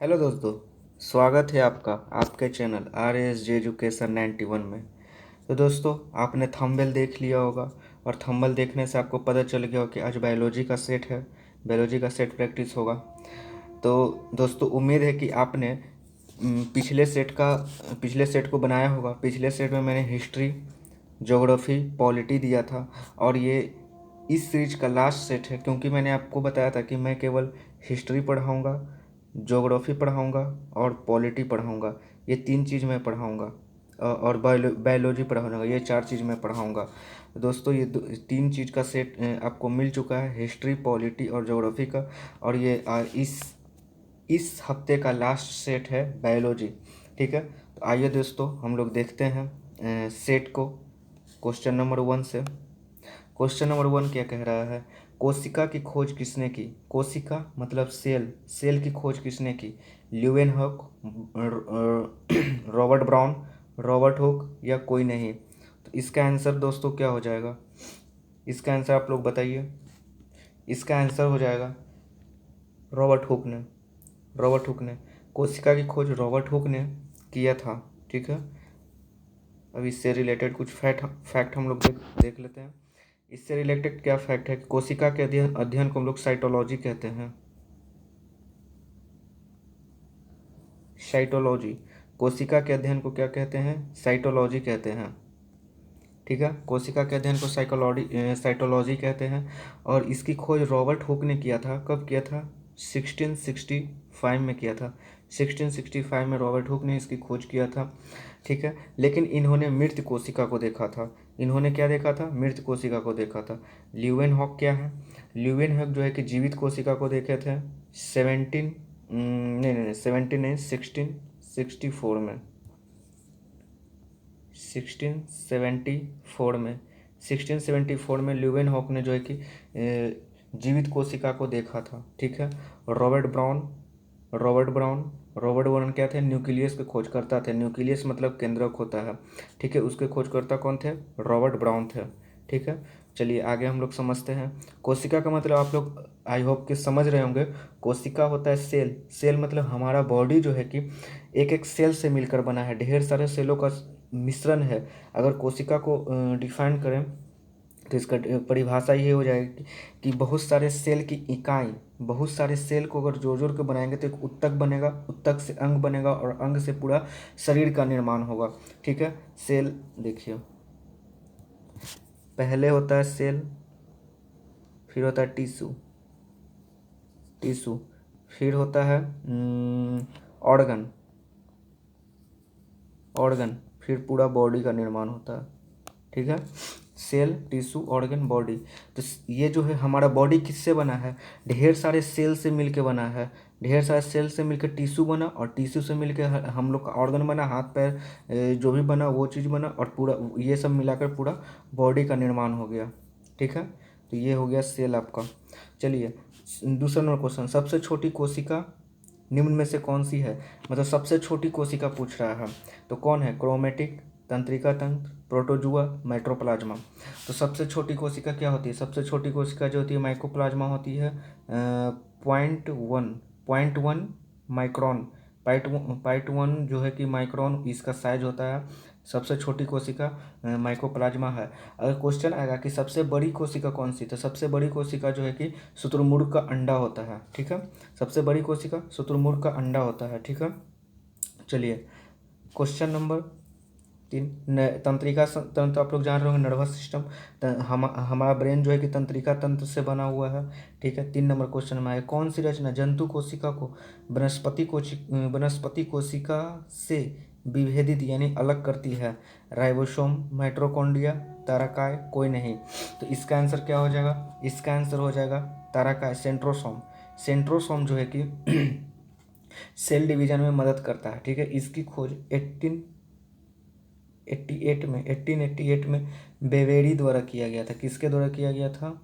Hello दोस्तों। स्वागत है आपका आपके चैनल RSJ एजुकेशन 91 में। तो दोस्तों, आपने थंबनेल देख लिया होगा और थंबनेल देखने से आपको पता चल गया होगा कि आज बायोलॉजी का सेट है, बायोलॉजी का सेट प्रैक्टिस होगा। तो दोस्तों, उम्मीद है कि आपने पिछले सेट को बनाया होगा। पिछले सेट में मैंने हिस्ट्री, ज्योग्राफी, पॉलिटी दिया था और ये इस सीरीज का लास्ट सेट है, क्योंकि मैंने आपको बताया था कि मैं केवल हिस्ट्री पढ़ाऊँगा, ज्योग्राफी पढ़ाऊँगा और पॉलिटी पढ़ाऊँगा। ये तीन चीज़ मैं पढ़ाऊँगा और बायोलॉजी पढ़ाऊँगा। ये चार चीज़ मैं पढ़ाऊँगा। दोस्तों, ये तीन चीज़ का सेट आपको मिल चुका है, हिस्ट्री, पॉलिटी और ज्योग्राफी का। और ये इस हफ्ते का लास्ट सेट है बायोलॉजी। ठीक है, तो आइए दोस्तों, हम लोग देखते हैं सेट को क्वेश्चन नंबर 1 से। क्वेश्चन नंबर 1 क्या कह रहा है? कोशिका की खोज किसने की? कोशिका मतलब सेल, सेल की खोज किसने की? Leeuwenhoek, Robert brown, Robert Hooke या कोई नहीं? तो इसका आंसर दोस्तों क्या हो जाएगा? इसका आंसर आप लोग बताइए। इसका आंसर हो जाएगा रॉबर्ट हुक ने। रॉबर्ट हुक ने कोशिका की खोज रॉबर्ट हुक ने किया था। ठीक है, अब इससे रिलेटेड कुछ फैक्ट हम लोग देख लेते हैं। इससे रिलेटेड क्या फैक्ट है कि कोशिका के अध्ययन को हम लोग साइटोलॉजी कहते हैं। साइटोलॉजी, कोशिका के अध्ययन को क्या कहते हैं? साइटोलॉजी कहते हैं। ठीक है, कोशिका के अध्ययन को साइटोलॉजी कहते हैं। और इसकी खोज रॉबर्ट हुक ने किया था। कब किया था? 1665 में किया था। 1665 में रॉबर्ट हुक ने इसकी खोज किया था। ठीक है, लेकिन इन्होंने मृत कोशिका को देखा था। इन्होंने क्या देखा था? मृत कोशिका को देखा था। ल्यूवेनहॉक क्या है? ल्यूवेनहॉक जो है कि जीवित कोशिका को देखे थे 17 नहीं 1664 में। 1674 में ल्यूवेनहॉक ने जो है कि जीवित कोशिका को देखा था। ठीक है, रॉबर्ट ब्राउन क्या थे? न्यूक्लियस के खोजकर्ता थे। न्यूक्लियस मतलब केंद्रक होता है। ठीक है, उसके खोजकर्ता कौन थे? रॉबर्ट ब्राउन थे। ठीक है, चलिए आगे हम लोग समझते हैं। कोशिका का मतलब आप लोग आई होप कि समझ रहे होंगे। कोशिका होता है सेल। सेल मतलब हमारा बॉडी जो है कि एक एक सेल से मिलकर बना है, ढेर सारे सेलों का मिश्रण है। अगर कोशिका को डिफाइन करें तो इसका परिभाषा ये हो जाएगी कि बहुत सारे सेल की इकाई, बहुत सारे सेल को अगर जोड़ जोड़ के बनाएंगे तो एक उत्तक बनेगा, उत्तक से अंग बनेगा और अंग से पूरा शरीर का निर्माण होगा। ठीक है, सेल देखिए, पहले होता है सेल, फिर होता है टिश्यू, फिर होता है ऑर्गन, फिर पूरा बॉडी का निर्माण होता है। ठीक है, सेल, टिश्यू, ऑर्गन, बॉडी। तो ये जो है हमारा बॉडी किससे बना है? ढेर सारे सेल से मिलके बना है। ढेर सारे सेल से मिलकर टिश्यू बना और टिश्यू से मिलकर हम लोग का ऑर्गन बना, हाथ पैर जो भी बना वो चीज़ बना और पूरा ये सब मिलाकर पूरा बॉडी का निर्माण हो गया। ठीक है, तो ये हो गया सेल आपका। चलिए दूसरा नंबर क्वेश्चन, सबसे छोटी कोशिका निम्न में से कौन सी है? मतलब सबसे छोटी कोशिका पूछ रहा है, तो कौन है? क्रोमेटिक, तंत्रिका तंत्र, प्रोटोजुआ, माइक्रोप्लाज्मा। तो सबसे छोटी कोशिका क्या होती है? सबसे छोटी कोशिका जो होती है माइक्रोप्लाज्मा होती है। 0.1 माइक्रोन, पाइट वन जो है कि माइक्रोन इसका साइज होता है। सबसे छोटी कोशिका माइक्रोप्लाज्मा है। अगर क्वेश्चन आएगा कि सबसे बड़ी कोशिका कौन सी, तो सबसे बड़ी कोशिका जो है कि शुतुरमुर्ग का अंडा होता है। ठीक है, सबसे बड़ी कोशिका शुतुरमुर्ग का अंडा होता है। ठीक है, चलिए क्वेश्चन नंबर 3। तंत्रिका तंत्र आप लोग जान रहे होंगे, नर्वस सिस्टम। हमारा ब्रेन जो है कि तंत्रिका तंत्र से बना हुआ है। ठीक है, 3 नंबर क्वेश्चन में आए, कौन सी रचना जंतु कोशिका को वनस्पति कोशिका से विभेदित यानी अलग करती है? राइबोसोम, माइटोकॉन्ड्रिया, तारकाय, कोई नहीं? तो इसका आंसर क्या हो जाएगा? इसका आंसर हो जाएगा तारकाय, सेंट्रोसोम। सेंट्रोसोम जो है कि सेल डिवीजन में मदद करता है। ठीक है, इसकी खोज 1888 में बेवेरी द्वारा किया गया था। किसके द्वारा किया गया था?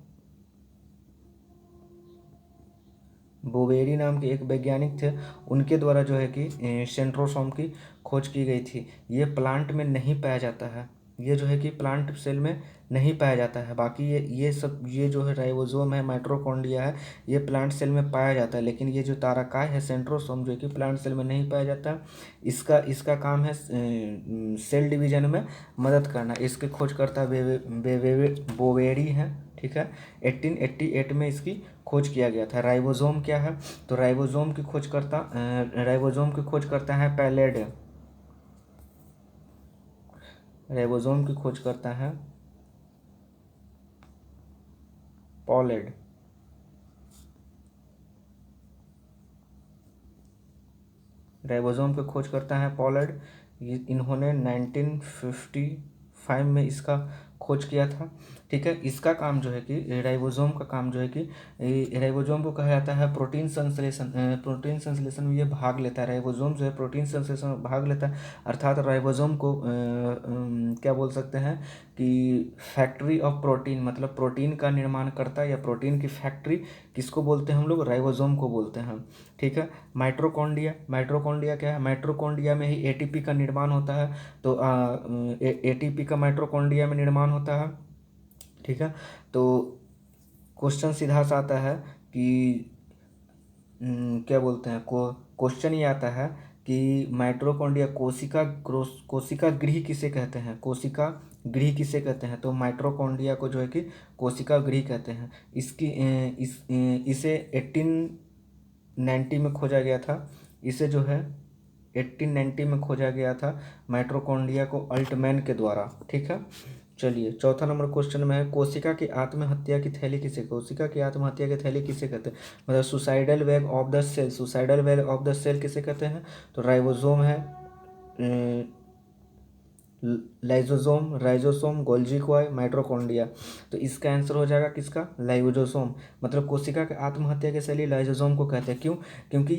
बोवेरी नाम के एक वैज्ञानिक थे, उनके द्वारा जो है कि सेंट्रोसोम की खोज की गई थी। ये प्लांट में नहीं पाया जाता है। ये जो है कि प्लांट सेल में नहीं पाया जाता है। बाकी ये सब ये जो है राइबोसोम है, माइटोकॉन्ड्रिया है, ये प्लांट सेल में पाया जाता है। लेकिन ये जो तारकाय है, सेंट्रोसोम, जो है कि प्लांट सेल में नहीं पाया जाता। इसका इसका काम है सेल डिवीजन में मदद करना। इसकी खोजकर्ता बोवेरी है, ठीक है। 1888 में इसकी खोज किया गया था। राइबोसोम क्या है? तो राइबोसोम की खोज करता है पैलेड। राइबोसोम की खोज करता है पॉलेड। राइबोसोम की खोज करता है पॉलेड। इन्होंने 1955 में इसका खोज किया था, ठीक है। इसका काम जो है कि राइबोसोम का काम जो है कि राइबोसोम को कहा जाता है प्रोटीन संश्लेषण। प्रोटीन संश्लेषण में ये भाग लेता है। राइबोसोम जो है प्रोटीन संश्लेषण में भाग लेता है। अर्थात राइबोसोम को क्या बोल सकते हैं कि फैक्ट्री ऑफ प्रोटीन, मतलब प्रोटीन का निर्माण करता है, या प्रोटीन की फैक्ट्री किसको बोलते हैं हम लोग? राइबोसोम को बोलते हैं, ठीक है। माइटोकॉन्ड्रिया क्या है? माइटोकॉन्ड्रिया में ही एटीपी का निर्माण होता है। तो एटीपी का माइटोकॉन्ड्रिया में निर्माण होता है, ठीक है। तो क्वेश्चन सीधा सा आता है कि क्या बोलते हैं, क्वेश्चन ये आता है कि माइटोकॉन्ड्रिया कोशिका गृह किसे कहते हैं? कोशिका गृह किसे कहते हैं? तो माइटोकॉन्ड्रिया को जो है कि कोशिका गृह कहते हैं। इसकी इसे 1890 में खोजा गया था। इसे जो है 1890 में खोजा गया था माइटोकॉन्ड्रिया को अल्टमैन के द्वारा, ठीक है। चलिए चौथा नंबर क्वेश्चन में है, कोशिका की आत्महत्या की थैली किसे कोशिका की आत्महत्या की थैली किसे कहते हैं? मतलब सुसाइडल वेग ऑफ द सेल, सुसाइडल वेग ऑफ द सेल किसे कहते हैं? तो राइबोसोम है, राइजोसोम, गोल्जी क्वाय, माइटोकॉन्ड्रिया। तो इसका आंसर हो जाएगा किसका? लाइजोसोम। मतलब कोशिका के आत्महत्या के शैली लाइजोसोम को कहते हैं। क्यों? क्योंकि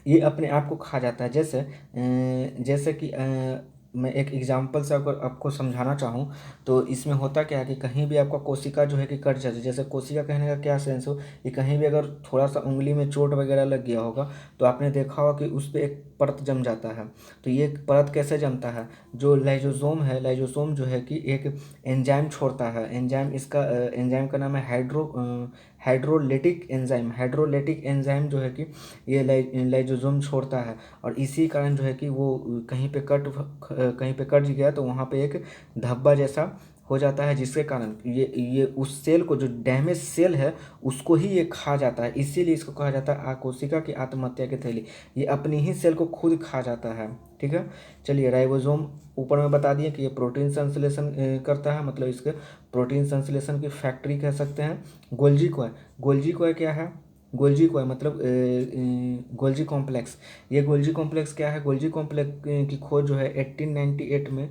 ये अपने आप को खा जाता है। जैसे कि मैं एक एग्जांपल से अगर आपको समझाना चाहूँ तो इसमें होता क्या है कि कहीं भी आपका कोशिका जो है कि कट जाती है। जैसे कोशिका कहने का क्या सेंस हो कि कहीं भी अगर थोड़ा सा उंगली में चोट वगैरह लग गया होगा तो आपने देखा होगा कि उस पर एक परत जम जाता है। तो ये परत कैसे जमता है? जो लाइजोसोम है, लाइजोसोम जो है कि एक एंजाइम छोड़ता है। एंजाइम का नाम है हाइड्रोलेटिक एंजाइम जो है कि ये लाइजोसोम छोड़ता है। और इसी कारण जो है कि वो कहीं पे कट गया तो वहाँ पे एक धब्बा जैसा हो जाता है, जिसके कारण ये उस सेल को, जो डैमेज सेल है, उसको ही ये खा जाता है। इसीलिए इसको कहा जाता है कोशिका की आत्महत्या की थैली। ये अपनी ही सेल को खुद खा जाता है, ठीक है। चलिए राइबोसोम ऊपर में बता दिए कि ये प्रोटीन संश्लेषण करता है, मतलब इसके प्रोटीन संश्लेषण की फैक्ट्री कह सकते हैं। गोल्जी कॉय क्या है? गोल्जी कॉय मतलब गोल्जी कॉम्प्लेक्स। ये गोल्जी कॉम्प्लेक्स क्या है? गोल्जी कॉम्प्लेक्स की खोज जो है 1898 में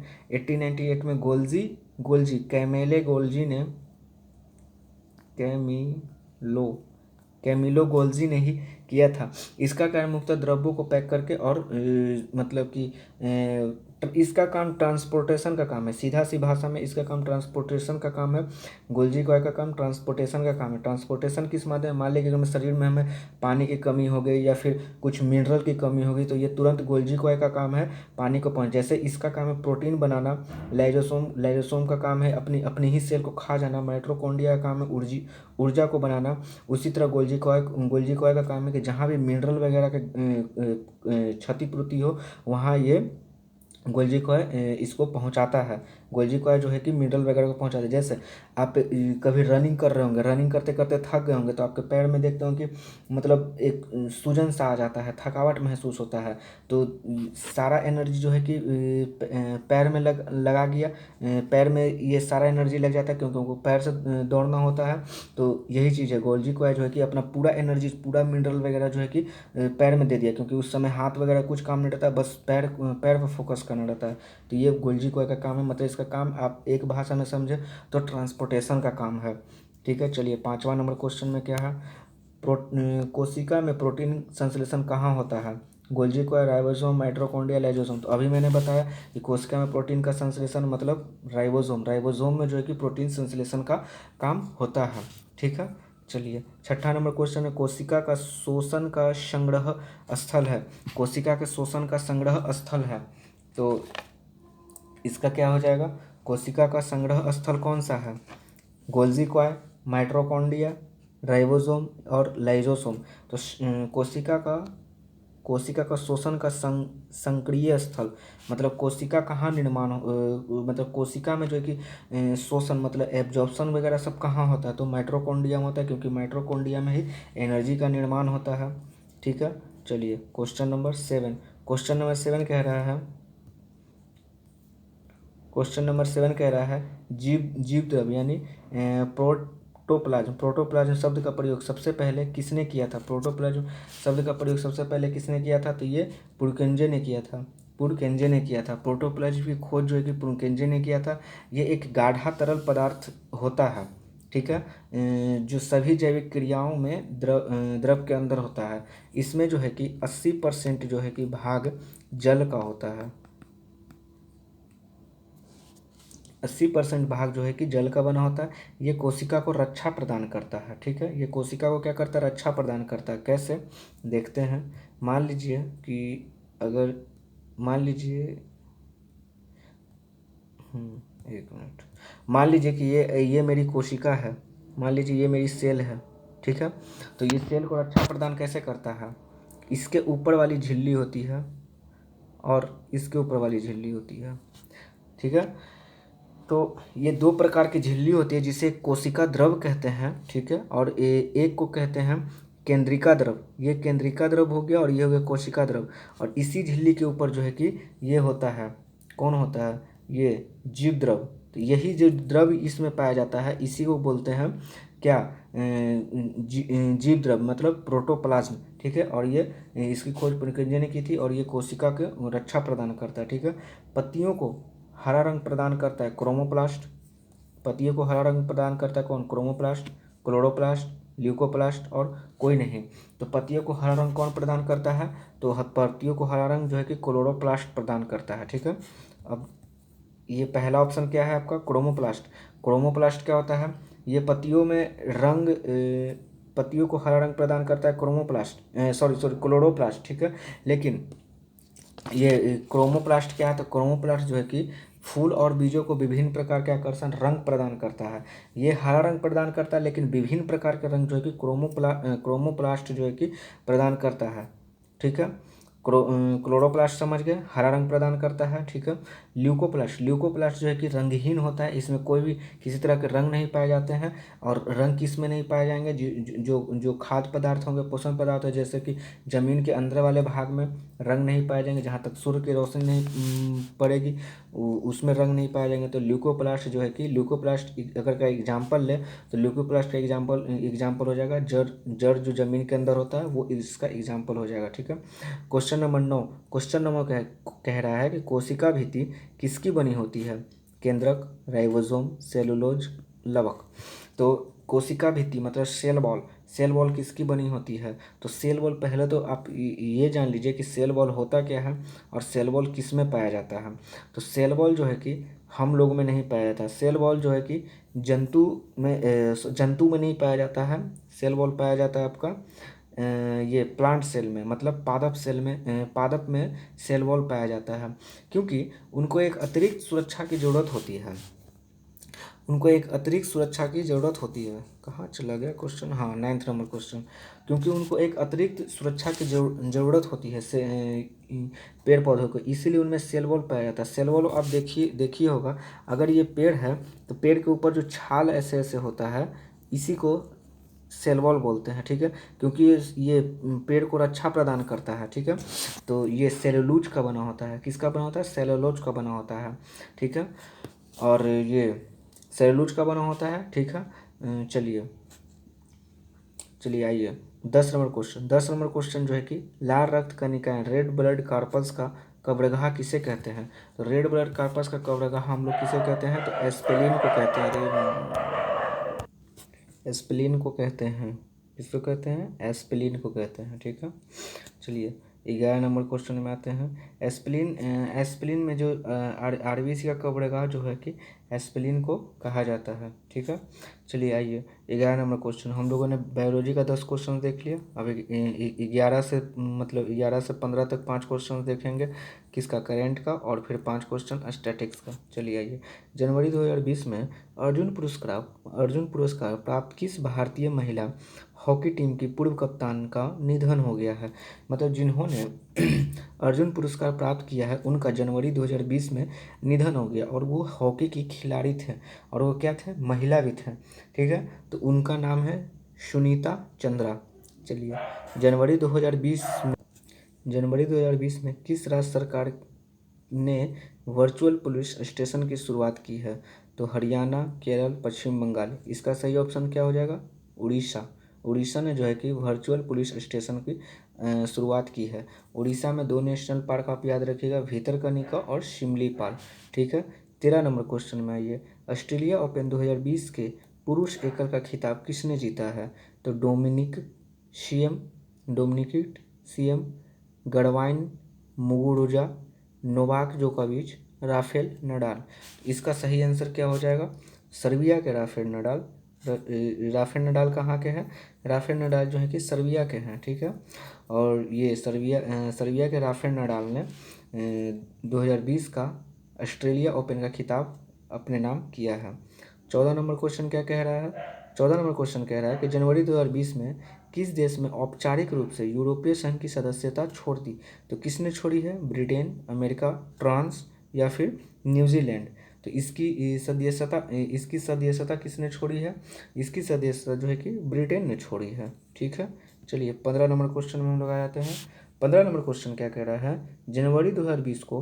कैमेले गोल्जी ने कैमिलो कैमिलो गोल्जी ने ही किया था। इसका कार्य मुख्यतः द्रव्यों को पैक करके और मतलब कि इसका काम ट्रांसपोर्टेशन का काम है। सीधा सी भाषा में इसका काम ट्रांसपोर्टेशन का काम है। गोल्जी कॉय का काम ट्रांसपोर्टेशन का काम है। ट्रांसपोर्टेशन किस माध्यम? मान लीजिए अगर शरीर में हमें पानी की कमी हो गई या फिर कुछ मिनरल की कमी हो गई तो ये तुरंत गोल्जी कॉय का काम है पानी को पहुँच। जैसे इसका काम है प्रोटीन बनाना। लाइजोसोम का काम है अपनी अपनी ही सेल को खा जाना। माइटोकॉन्ड्रिया का काम है ऊर्जा को बनाना। उसी तरह गोल्जी कॉय का काम है कि जहाँ भी मिनरल वगैरह के क्षतिपूर्ति हो वहाँ ये गोल्जी कॉय इसको पहुंचाता है। गोल्जी कॉय जो है कि मिनरल वगैरह को पहुंचाता है। जैसे आप कभी रनिंग कर रहे होंगे, रनिंग करते करते थक गए होंगे तो आपके पैर में देखते होंगे कि मतलब एक सूजन सा आ जाता है, थकावट महसूस होता है। तो सारा एनर्जी जो है कि पैर में लगा गया, पैर में ये सारा एनर्जी लग जाता है क्योंकि उनको पैर से दौड़ना होता है। तो यही चीज़ है, गोल्जी कॉय जो है कि अपना पूरा एनर्जी, पूरा मिनरल वगैरह जो है कि पैर में दे दिया, क्योंकि उस समय हाथ वगैरह कुछ काम नहीं रहता, बस पैर पर फोकस करना रहता है। तो ये गोल्जी कॉय का काम है। मतलब इसका काम आप एक भाषा में समझे तो ट्रांसपोर्टेशन का काम है, ठीक है। चलिए 5वां नंबर क्वेश्चन में क्या है, कोशिका में प्रोटीन संश्लेषण कहाँ होता है? Golgi coy, ribosome, mitochondria, lysosome. तो अभी मैंने बताया कि कोशिका में प्रोटीन का संश्लेषण मतलब राइबोसोम में जो है कि प्रोटीन संश्लेषण का काम होता है, ठीक है। चलिए 6ठा नंबर क्वेश्चन है, कोशिका का शोषण का संग्रह स्थल है। कोशिका के शोषण का संग्रह स्थल है। तो इसका क्या हो जाएगा, कोशिका का संग्रह स्थल कौन सा है, गोल्जी क्वाय, माइटोकॉन्ड्रिया, राइबोसोम और लाइसोसोम। तो कोशिका का शोषण का संक्रिय स्थल, मतलब कोशिका कहाँ निर्माण मतलब कोशिका में जो है कि शोषण मतलब एब्जॉर्प्शन वगैरह सब कहाँ होता है, तो माइटोकॉन्ड्रिया में होता है, क्योंकि माइटोकॉन्ड्रिया में ही एनर्जी का निर्माण होता है। ठीक है, चलिए क्वेश्चन नंबर 7। क्वेश्चन नंबर 7 कह रहा है, क्वेश्चन नंबर 7 कह रहा है जीव द्रव यानी प्रोटोप्लाज्म शब्द का प्रयोग सबसे पहले किसने किया था, प्रोटोप्लाज्म शब्द का प्रयोग सबसे पहले किसने किया था, तो ये पुरकेंजे ने किया था, पुरकेंजे ने किया था। प्रोटोप्लाज्म की खोज जो है कि पुरकेंजे ने किया था। ये एक गाढ़ा तरल पदार्थ होता है, ठीक है, जो सभी जैविक क्रियाओं में द्रव के अंदर होता है। इसमें जो है कि 80% जो है कि भाग जल का होता है, 80% भाग जो है कि जल का बना होता है। ये कोशिका को रक्षा प्रदान करता है, ठीक है, ये कोशिका को क्या करता है, रक्षा प्रदान करता है। कैसे, देखते हैं। मान लीजिए कि अगर मान लीजिए एक मिनट, मान लीजिए कि ये मेरी कोशिका है, मान लीजिए ये मेरी सेल है, ठीक है। तो ये सेल को रक्षा प्रदान कैसे करता है, इसके ऊपर वाली झिल्ली होती है और इसके ऊपर वाली झिल्ली होती है, ठीक है। तो ये दो प्रकार की झिल्ली होती है जिसे कोशिका द्रव कहते हैं, ठीक है, और एक को कहते हैं केंद्रिका द्रव। ये केंद्रिका द्रव हो गया और ये हो गया कोशिका द्रव। और इसी झिल्ली के ऊपर जो है कि ये होता है, कौन होता है, ये जीव द्रव। तो यही जो द्रव इसमें पाया जाता है इसी को बोलते हैं क्या, जीव द्रव मतलब प्रोटोप्लाज्म, ठीक है। और ये इसकी खोज पुरकेंजे ने की थी और ये कोशिका के रक्षा प्रदान करता है, ठीक है। पत्तियों को हरा रंग प्रदान करता है क्रोमोप्लास्ट, पत्तियों को हरा रंग प्रदान करता है कौन, क्रोमोप्लास्ट, क्लोरोप्लास्ट, ल्यूकोप्लास्ट और कोई नहीं। तो पत्तियों को हरा रंग कौन प्रदान करता है, तो पत्तियों को हरा रंग जो है कि क्लोरोप्लास्ट प्रदान करता है, ठीक है। अब ये पहला ऑप्शन क्या है आपका, क्रोमोप्लास्ट। क्रोमोप्लास्ट क्या होता है, ये पत्तियों में पत्तियों को हरा रंग प्रदान करता है क्रोमोप्लास्ट, सॉरी क्लोरोप्लास्ट, ठीक है। लेकिन ये क्रोमोप्लास्ट क्या है, तो क्रोमोप्लास्ट जो है कि फूल और बीजों को विभिन्न प्रकार के आकर्षण रंग प्रदान करता है। ये हरा रंग प्रदान करता है, लेकिन विभिन्न प्रकार के रंग जो है कि क्रोमोप्लास्ट जो है कि प्रदान करता है, ठीक है। क्लोरोप्लास्ट समझ गए, हरा रंग प्रदान करता है, ठीक है। ल्यूकोप्लास्ट जो है कि रंगहीन होता है, इसमें कोई भी किसी तरह के रंग नहीं पाए जाते हैं। और रंग किस में नहीं पाए जाएंगे, जो खाद्य पदार्थ होंगे, पोषण पदार्थ है, जैसे कि जमीन के अंदर वाले भाग में रंग नहीं पाए जाएंगे, जहाँ तक सूर्य की रोशनी नहीं पड़ेगी उसमें रंग नहीं पाए जाएंगे। तो ल्यूकोप्लास्ट जो है कि ल्यूकोप्लास्ट अगर का एग्जाम्पल ले तो ल्यूकोप्लास्ट का एग्जाम्पल हो जाएगा जड़ जो जमीन के अंदर होता है वो इसका एग्जाम्पल हो जाएगा, ठीक है। क्वेश्चन नंबर 9, क्वेश्चन नंबर कह रहा है कि कोशिका भित्ति किसकी बनी होती है, केंद्रक, राइबोसोम, सेलुलोज, लवक। तो कोशिका भित्ति मतलब सेल वॉल किसकी बनी होती है, तो सेल वॉल पहले तो आप ये जान लीजिए कि सेल वॉल होता क्या है और सेल वॉल किस में पाया जाता है। तो सेल वॉल जो है कि हम लोग में नहीं पाया जाता, सेल वॉल जो है कि जंतु में नहीं पाया जाता है। सेल वॉल पाया जाता है आपका ये प्लांट सेल में, मतलब पादप सेल में, पादप में सेल वॉल पाया जाता है, क्योंकि उनको एक अतिरिक्त सुरक्षा की ज़रूरत होती है, उनको एक अतिरिक्त सुरक्षा की ज़रूरत होती है। कहाँ चला गया क्वेश्चन, हाँ 9th नंबर क्वेश्चन। क्योंकि उनको एक अतिरिक्त सुरक्षा की ज़रूरत होती है से पेड़ पौधों को, इसीलिए उनमें सेल वॉल पाया जाता है। सेल वॉल आप देखिए होगा, अगर ये पेड़ है तो पेड़ के ऊपर जो छाल ऐसे ऐसे होता है इसी को सेल वॉल बोलते हैं, ठीक है। क्योंकि ये पेड़ को रक्षा प्रदान करता है, ठीक है। तो ये सेलुलोज का बना होता है, किसका बना होता है, सेलुलोज का बना होता है, ठीक है। और ये सेलुलोज का बना होता है, ठीक है। चलिए आइए 10 नंबर क्वेश्चन जो है कि लाल रक्त कणिकाएं, रेड ब्लड कार्पस का कब्रगाह किसे कहते हैं। तो रेड ब्लड कार्पस का कब्रगाह हम लोग किसे कहते हैं, तो एस्पिलिन को कहते हैं। एस्पिलिन को कहते हैं, किसको कहते हैं, एस्पिलिन को कहते हैं, ठीक है। चलिए 11 नंबर क्वेश्चन में आते हैं। एस्पिलिन एस्पिलिन में जो आरबीसी का कब्रगाह जो है कि एस्पिलिन को कहा जाता है। ठीक है, चलिए आइए 11 नंबर क्वेश्चन। हम लोगों ने बायोलॉजी का 10 क्वेश्चन देख लिया। अब 11 से मतलब 11 से 15 तक 5 क्वेश्चन देखेंगे, किसका, करेंट का, और फिर 5 क्वेश्चन स्टैटिक्स का। चलिए आइए। जनवरी 2020 में अर्जुन पुरस्कार प्राप्त किस भारतीय महिला हॉकी टीम की पूर्व कप्तान का निधन हो गया है। मतलब जिन्होंने अर्जुन पुरस्कार प्राप्त किया है उनका जनवरी 2020 में निधन हो गया, और वो हॉकी की खिलाड़ी थे, और वो क्या थे, महिला भी थे। ठीक है, तो उनका नाम है सुनीता चंद्रा। चलिए, जनवरी 2020 में किस राज्य सरकार ने वर्चुअल पुलिस स्टेशन की शुरुआत की है। तो हरियाणा, केरल, पश्चिम बंगाल। इसका सही ऑप्शन क्या हो जाएगा, उड़ीसा। उड़ीसा ने जो है कि वर्चुअल पुलिस स्टेशन की शुरुआत की है। उड़ीसा में 2 नेशनल पार्क आप याद रखिएगा, भितरकनिका और शिमलीपाल। ठीक है, 13 नंबर क्वेश्चन में आइए। ऑस्ट्रेलिया ओपन 2020 के पुरुष एकल का खिताब किसने जीता है। तो डोमिनिक सीएम, गडवाइन मुगुरुजा, नोवाक जोकोविच, राफेल नडाल। इसका सही आंसर क्या हो जाएगा, सर्बिया के राफेल नडाल। राफेल नडाल कहाँ के हैं, राफेल नडाल जो है कि सर्बिया के हैं। ठीक है, और ये सर्बिया के राफेल नडाल ने 2020 का ऑस्ट्रेलिया ओपन का खिताब अपने नाम किया है। 14 नंबर क्वेश्चन क्या कह रहा है, 14 नंबर क्वेश्चन कह रहा है कि जनवरी 2020 में किस देश में औपचारिक रूप से यूरोपीय संघ की सदस्यता छोड़ दी। तो किसने छोड़ी है, ब्रिटेन, अमेरिका, फ्रांस या फिर न्यूजीलैंड। तो इसकी सदस्यता किसने छोड़ी है, इसकी सदस्यता जो है कि ब्रिटेन ने छोड़ी है। ठीक है, चलिए 15 नंबर क्वेश्चन में हम लोग आ जाते हैं। 15 नंबर क्वेश्चन क्या कह रहा है, जनवरी 2020 को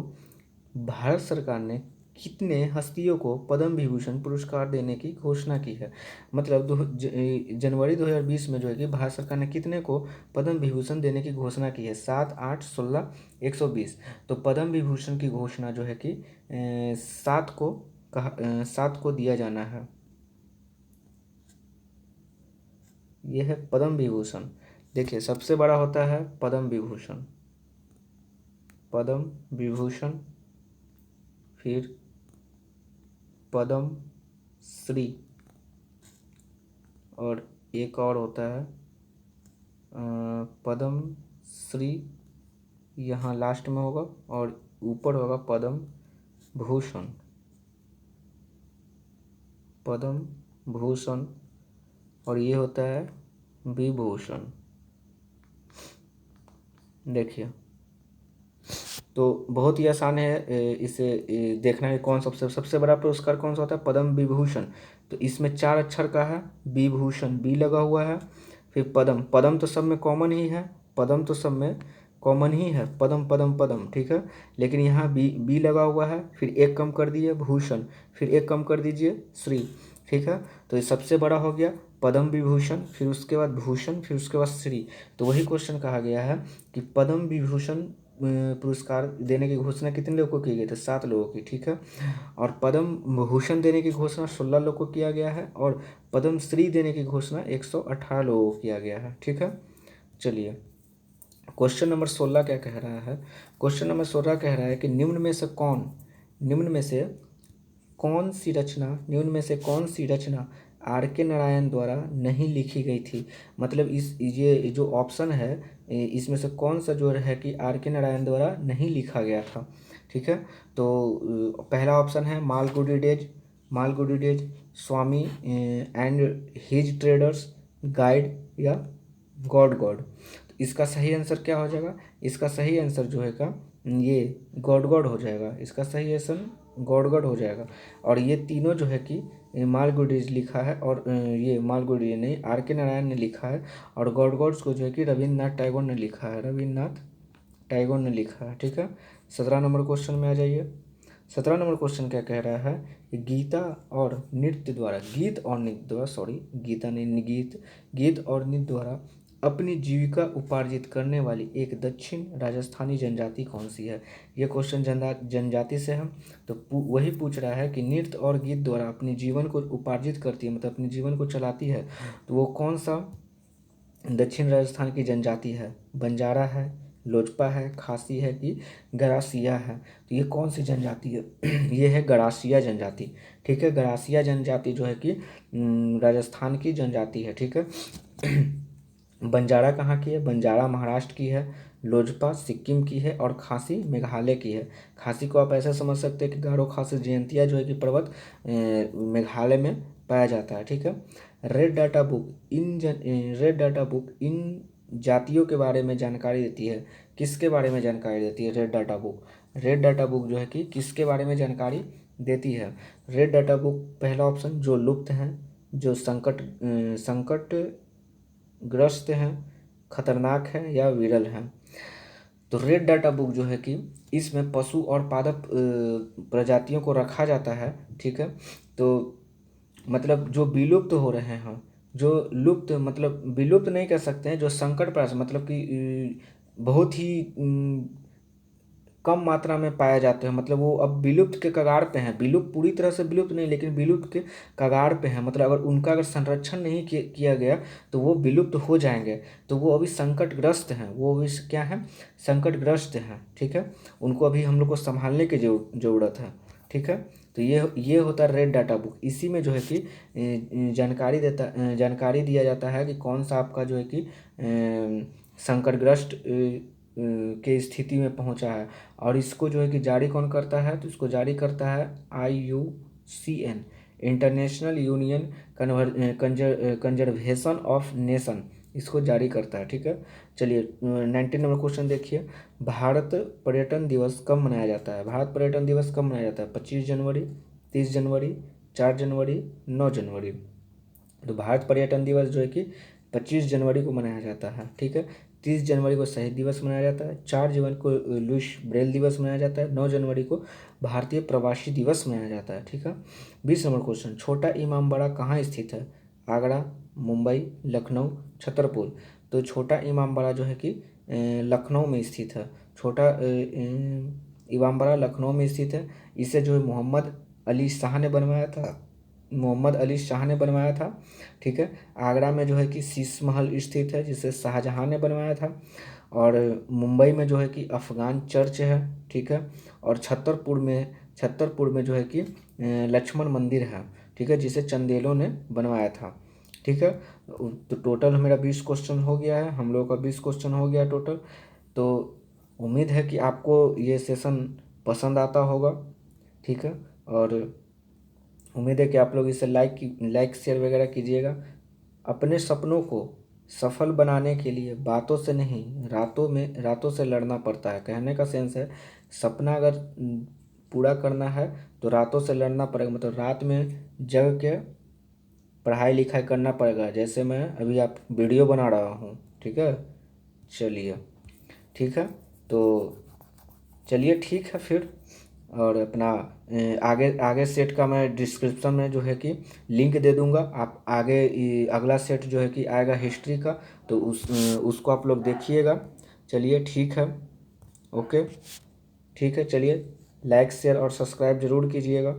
भारत सरकार ने कितने हस्तियों को पद्म विभूषण पुरस्कार देने की घोषणा की है। मतलब जनवरी 2020 में जो है कि भारत सरकार ने कितने को पद्म विभूषण देने की घोषणा की है, 7, 8, 16, 120। तो पद्म विभूषण की घोषणा जो है कि 7 को दिया जाना है। यह है पद्म विभूषण। देखिए, सबसे बड़ा होता है पद्म विभूषण, फिर पद्म श्री, और एक और होता है पद्म श्री, यहाँ लास्ट में होगा, और ऊपर होगा पद्म भूषण, और ये होता है विभूषण। देखिए, तो बहुत ही आसान है इसे देखना है कौन सबसे बड़ा पुरस्कार कौन सा होता है, पद्म विभूषण। तो इसमें 4 अक्षर का है, विभूषण बी लगा हुआ है, फिर पद्म तो सब में कॉमन ही है, पद्म। ठीक है, लेकिन यहाँ बी लगा हुआ है, फिर एक कम कर दिए भूषण, फिर एक कम कर दीजिए श्री। ठीक है, तो ये सबसे बड़ा हो गया पद्म विभूषण, फिर उसके बाद भूषण, फिर उसके बाद श्री। तो वही क्वेश्चन कहा गया है कि पद्म विभूषण पुरस्कार देने की घोषणा कितने लोगों को की गई थी, 7 लोगों की। ठीक है, और पद्म भूषण देने की घोषणा 16 लोगों को किया गया है, और पद्म श्री देने की घोषणा 118 लोगों को किया गया है। ठीक है, चलिए क्वेश्चन नंबर 16 क्या कह रहा है, क्वेश्चन नंबर 16 कह रहा है कि निम्न में से कौन सी रचना आर के नारायण द्वारा नहीं लिखी गई थी। मतलब ये जो ऑप्शन है इसमें से कौन सा जो है कि आर के नारायण द्वारा नहीं लिखा गया था। ठीक है, तो पहला ऑप्शन है Malgudi days, Swami and his traders, guide, या गॉड। तो इसका सही आंसर क्या हो जाएगा, इसका सही आंसर जो है का ये गॉड हो जाएगा। इसका सही आंसर गॉड हो जाएगा। और ये तीनों जो है कि मालगुडीज लिखा है, और ये मालगुडी नहीं, आर के नारायण ने लिखा है, और गॉड्स को जो है कि रविन्द्रनाथ टैगोर ने लिखा है। ठीक है, 17 नंबर क्वेश्चन में आ जाइए। 17 नंबर क्वेश्चन क्या कह रहा है कि गीत और नृत्य द्वारा अपनी जीविका उपार्जित करने वाली एक दक्षिण राजस्थानी जनजाति कौन सी है। यह क्वेश्चन जनजाति से है, तो वही पूछ रहा है कि नृत्य और गीत द्वारा अपने जीवन को उपार्जित करती है, मतलब अपने जीवन को चलाती है, तो वो कौन सा दक्षिण राजस्थान की जनजाति है। बंजारा है, लोजपा है, खासी है कि गरासिया है? तो ये कौन सी जनजाति है? ये है गरासिया जनजाति। ठीक है, गरासिया जनजाति जो है कि राजस्थान की जनजाति है। ठीक है। बंजारा कहाँ की है? बंजारा महाराष्ट्र की है, लोजपा सिक्किम की है और खासी मेघालय की है। खासी को आप ऐसे समझ सकते हैं कि गारो खासी जयंतिया जो है कि पर्वत मेघालय में पाया जाता है। ठीक है। रेड डाटा बुक इन जातियों के बारे में जानकारी देती है। किसके बारे में जानकारी देती है red data book? Red data book जो है कि किसके बारे में जानकारी देती है? रेड डाटा बुक, पहला ऑप्शन, जो लुप्त हैं, जो संकटग्रस्त हैं, खतरनाक हैं या विरल हैं। तो रेड डाटा बुक जो है कि इसमें पशु और पादप प्रजातियों को रखा जाता है। ठीक है। तो मतलब जो विलुप्त हो रहे हैं, जो लुप्त, मतलब विलुप्त नहीं कह सकते हैं, जो संकट प्राय, मतलब कि बहुत ही कम मात्रा में पाए जाते हैं, मतलब वो अब विलुप्त के कगार पे हैं। विलुप्त पूरी तरह से विलुप्त नहीं, लेकिन विलुप्त के कगार पे हैं। मतलब अगर उनका अगर संरक्षण नहीं किया गया तो वो विलुप्त हो जाएंगे। तो वो अभी संकटग्रस्त हैं, वो अभी क्या है? संकटग्रस्त हैं। ठीक है। उनको अभी हम लोग को संभालने की ज़रूरत है। ठीक है। तो ये होता है रेड डाटा बुक। इसी में जो है कि जानकारी दिया जाता है कि कौन सा आपका जो है कि संकटग्रस्त के स्थिति में पहुंचा है। और इसको जो है कि जारी कौन करता है? तो इसको जारी करता है IUCN, international union conservation of nation, इसको जारी करता है। ठीक है। चलिए 19 नंबर क्वेश्चन देखिए। भारत पर्यटन दिवस कब मनाया जाता है? भारत पर्यटन दिवस कब मनाया जाता है? 25 जनवरी, 30 जनवरी, 4 जनवरी, 9 जनवरी। तो भारत पर्यटन दिवस जो है कि 25 जनवरी को मनाया जाता है। ठीक है। 30 जनवरी को शहीद दिवस मनाया जाता है, 4 जनवरी को लुइस ब्रेल दिवस मनाया जाता है, 9 जनवरी को भारतीय प्रवासी दिवस मनाया जाता है। ठीक है। 20 नंबर क्वेश्चन, छोटा इमामबाड़ा कहाँ स्थित है? आगरा, मुंबई, लखनऊ, छतरपुर। तो छोटा इमामबाड़ा जो है कि लखनऊ में स्थित है। छोटा इमामबाड़ा लखनऊ में स्थित है। इसे जो है मोहम्मद अली शाह ने बनवाया था। ठीक है। आगरा में जो है कि शीश महल स्थित है, जिसे शाहजहां ने बनवाया था। और मुंबई में जो है कि अफगान चर्च है। ठीक है। और छतरपुर में जो है कि लक्ष्मण मंदिर है। ठीक है, जिसे चंदेलों ने बनवाया था। ठीक है। तो टोटल मेरा 20 क्वेश्चन हो गया है, हम लोग का 20 क्वेश्चन हो गया टोटल। तो उम्मीद है कि आपको ये सेशन पसंद आता होगा। ठीक है। और उम्मीद है कि आप लोग इसे लाइक शेयर वगैरह कीजिएगा। अपने सपनों को सफल बनाने के लिए बातों से नहीं, रातों से लड़ना पड़ता है। कहने का सेंस है, सपना अगर पूरा करना है तो रातों से लड़ना पड़ेगा। मतलब रात में जग के पढ़ाई लिखाई करना पड़ेगा, जैसे मैं अभी आप वीडियो बना रहा हूँ। ठीक है। चलिए ठीक है। तो चलिए ठीक है फिर। और अपना आगे आगे सेट का मैं डिस्क्रिप्शन में जो है कि लिंक दे दूंगा। आप आगे अगला सेट जो है कि आएगा हिस्ट्री का, तो उसको आप लोग देखिएगा। चलिए ठीक है। ओके ठीक है। चलिए लाइक शेयर और सब्सक्राइब ज़रूर कीजिएगा।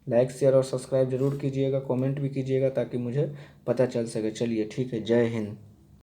लाइक शेयर और सब्सक्राइब ज़रूर कीजिएगा, कमेंट भी कीजिएगा ताकि मुझे पता चल सके। चलिए ठीक है। जय हिंद।